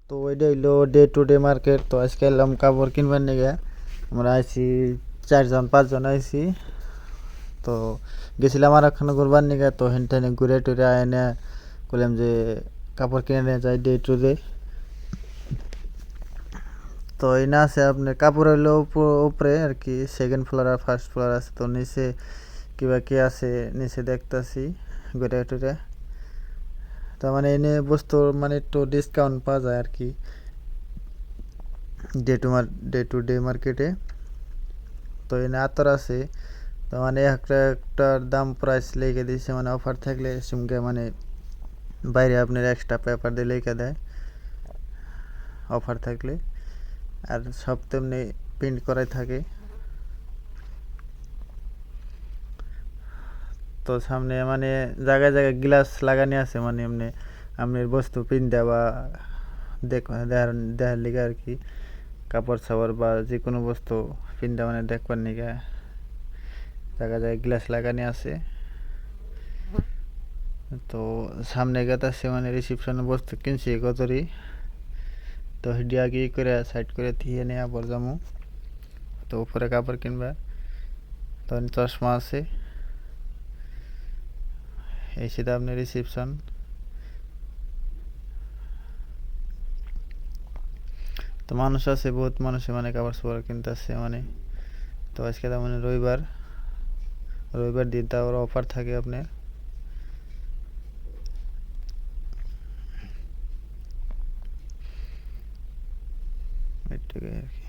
তো ওইটা হইলো ডে টু ডে মার্কেট। তো আজকে এলাম কাপড় কিনবার নিগে। আমরা আইছি 4-5 জন আইছি। তো গেছিলাম আর একখানে ঘুরবার নিগে। তো হেন টেনে ঘুরে টুরে এনে বললাম যে কাপড় কিনে নিয়ে যাই ডে টু ডে। তো এই না আছে আপনার কাপড় হইলো উপরে আর কি, সেকেন্ড ফ্লোর আর ফার্স্ট ফ্লোর আছে। তো নিচে কিবা কি আছে নিচে দেখতাছি ঘুরে টুরে। তার মানে এনে বস্তু মানে একটু ডিসকাউন্ট পাওয়া যায় আর কি ডে টু ডে মার্কেটে। তো এনে আতর আছে। তো মানে একটার দাম প্রাইস লিখে দিয়েছে, মানে অফার থাকলে সঙ্গে মানে বাইরে আপনার এক্সট্রা পেপার দিয়ে লিখে দেয় অফার থাকলে। আর সব তেমনি প্রিন্ট করাই থাকে। তো সামনে মানে জায়গায় জায়গায় গ্লাস লাগানি আছে, মানে এমনি আপনার বস্তু প্রিন্ট দেওয়া দেখার লিগে আর কি। কাপড় সাপড় বা যে কোনো বস্তু প্রিন্ট দেওয়া মানে দেখবার নিগে জায়গায় জায়গায় গ্লাস লাগানি আছে। তো সামনে গেতাছে মানে রিসিপশনে বস্তু কিনছি কতরি। তো হিডিয়া কি করে সাইড করে থিয়ে নিয়ে আবার যামু। তো উপরে কাপড় কিনবা। তো চশমা আছে। এই সেটা আপনার রিসিপশন। তো মানুষ আছে, বহুত মানুষে মানে কাপড় সাপড় কিনতে আসছে মানে। তো আজকে তার মানে রবিবার, রবিবার দিন তার অফার থাকে আপনার। এটুকুই আর কি।